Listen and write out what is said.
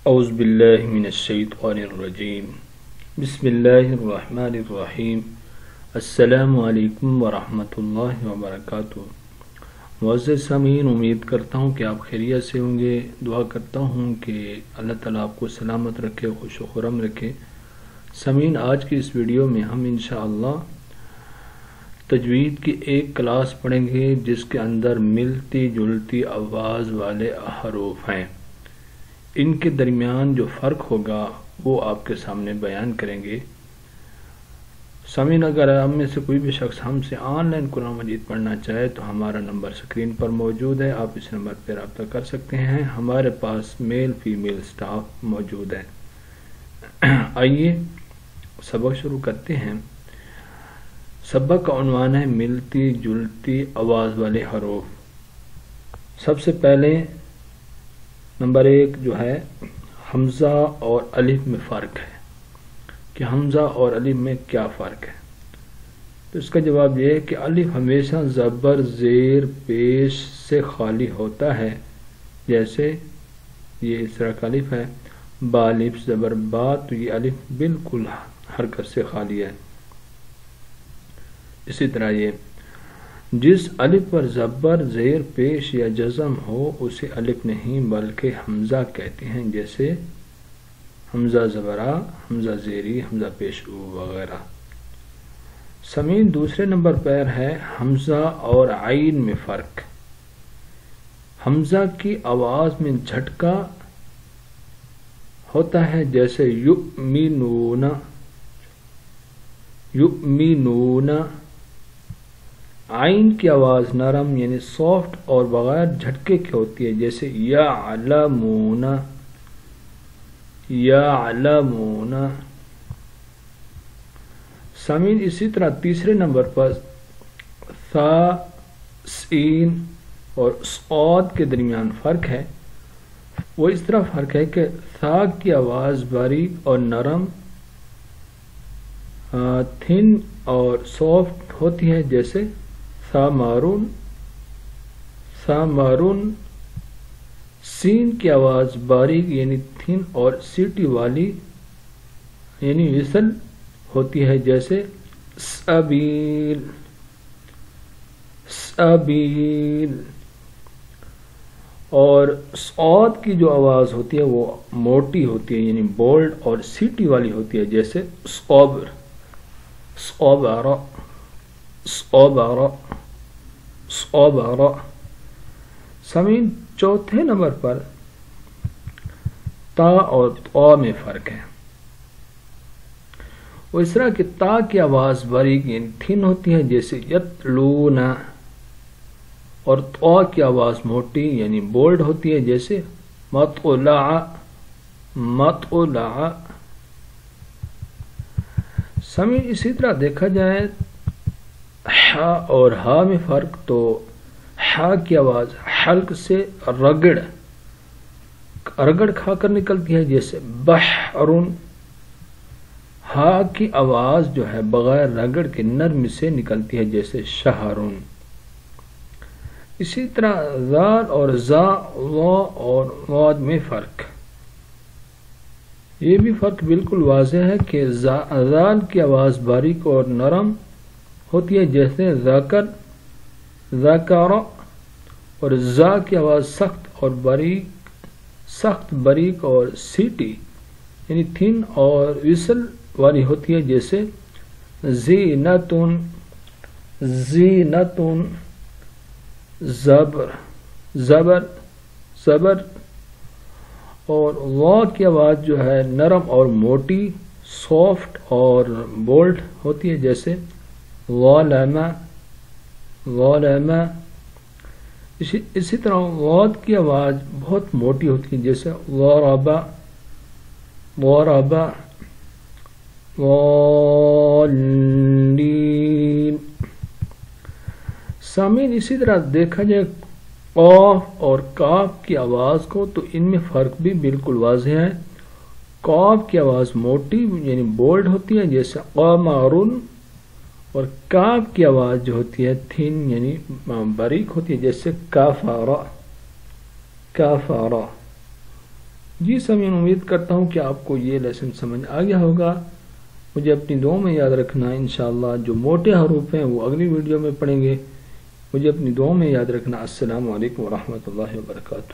اعوذ باللہ من الشیطان الرجیم بسم اللہ الرحمن الرحیم السلام علیکم ورحمۃ اللہ وبرکاتہ۔ معزز سامعین، امید کرتا ہوں کہ آپ خیریت سے ہوں گے۔ دعا کرتا ہوں کہ اللہ تعالیٰ آپ کو سلامت رکھے، خوش و خرم رکھے۔ سامعین، آج کی اس ویڈیو میں ہم انشاءاللہ تجوید کی ایک کلاس پڑھیں گے جس کے اندر ملتی جلتی آواز والے حروف ہیں۔ ان کے درمیان جو فرق ہوگا وہ آپ کے سامنے بیان کریں گے۔ سامعین، اگر ہم میں سے کوئی بھی شخص ہم سے آن لائن قرآن مجید پڑھنا چاہے تو ہمارا نمبر سکرین پر موجود ہے، آپ اس نمبر پر رابطہ کر سکتے ہیں۔ ہمارے پاس میل فیمیل سٹاف موجود ہے۔ آئیے سبق شروع کرتے ہیں۔ سبق کا عنوان ہے ملتی جلتی آواز والے حروف۔ سب سے پہلے نمبر 1 جو ہے حمزہ اور الف میں فرق ہے کہ حمزہ اور الف میں کیا فرق ہے۔ تو اس کا جواب یہ ہے کہ الف ہمیشہ زبر زیر پیش سے خالی ہوتا ہے، جیسے یہ اس طرح کا الف ہے با الف زبر با، تو یہ الف بالکل حرکت سے خالی ہے۔ اسی طرح یہ جس الف پر زبر زیر پیش یا جزم ہو اسے الف نہیں بلکہ حمزہ کہتے ہیں، جیسے حمزہ زبرا، حمزہ زیری، حمزہ پیش وغیرہ۔ سامعین، دوسرے نمبر پر ہے حمزہ اور عین میں فرق۔ حمزہ کی آواز میں جھٹکا ہوتا ہے، جیسے یؤمنون، یؤمنون۔ عین کی آواز نرم یعنی سافٹ اور بغیر جھٹکے کی ہوتی ہے، جیسے یعلمون، یعلمون۔ سامعین، اسی طرح تیسرے نمبر پر ثا، سین اور صاد کے درمیان فرق ہے۔ وہ اس طرح فرق ہے کہ ثا کی آواز باریک اور نرم، تھن اور سافٹ ہوتی ہے، جیسے سامارون، سامارون۔ سین کی آواز باریک یعنی تھن اور سیٹی والی یعنی وصل ہوتی ہے، جیسے سبیل، سبیل۔ اور صاد کی جو آواز ہوتی ہے وہ موٹی ہوتی ہے یعنی بولڈ اور سیٹی والی ہوتی ہے، جیسے صبر، صبر، صبر، صبر۔ سامعین، چوتھے نمبر پر تا اور طا میں فرق ہے۔ وہ اس طرح کہ تا کی آواز باریک یعنی تھن ہوتی ہے، جیسے یتلون، اور طا کی آواز موٹی یعنی بولڈ ہوتی ہے، جیسے مطلع، مطلع۔ سامعین، اسی طرح دیکھا جائے ہا اور ہا میں فرق، تو ہا کی آواز حلق سے رگڑ رگڑ کھا کر نکلتی ہے، جیسے بحرن۔ ہا کی آواز جو ہے بغیر رگڑ کے نرم سے نکلتی ہے، جیسے شہرن۔ اسی طرح ذال اور زا، وا اور واد میں فرق۔ یہ بھی فرق بالکل واضح ہے کہ ذال کی آواز باریک اور نرم ہوتی ہے، جیسے ذکر، ذکر۔ اور زا کی آواز سخت اور باریک، سخت باریک اور سیٹی یعنی تھن اور وصل والی ہوتی ہے، جیسے زینتن، زینتن۔ زبر، زبر، زبر۔ اور وا کی آواز جو ہے نرم اور موٹی، سافٹ اور بولڈ ہوتی ہے، جیسے ظلم، ظلم۔ اسی طرح واد کی آواز بہت موٹی ہوتی ہے، جیسے ضرب، ضرب، ضالین۔ سامعین، اسی طرح دیکھا جائے قاف اور کاف کی آواز کو تو ان میں فرق بھی بالکل واضح ہے۔ قاف کی آواز موٹی یعنی بولڈ ہوتی ہے، جیسے قمرن، اور کاف کی آواز جو ہوتی ہے تھن یعنی باریک ہوتی ہے، جیسے کافر، کافر۔ جی سامعین، امید کرتا ہوں کہ آپ کو یہ لیسن سمجھ آ گیا ہوگا۔ مجھے اپنی دعاؤں میں یاد رکھنا ہے، انشاءاللہ جو موٹے حروف ہیں وہ اگلی ویڈیو میں پڑھیں گے۔ مجھے اپنی دعاؤں میں یاد رکھنا۔ السلام علیکم ورحمۃ اللہ وبرکاتہ۔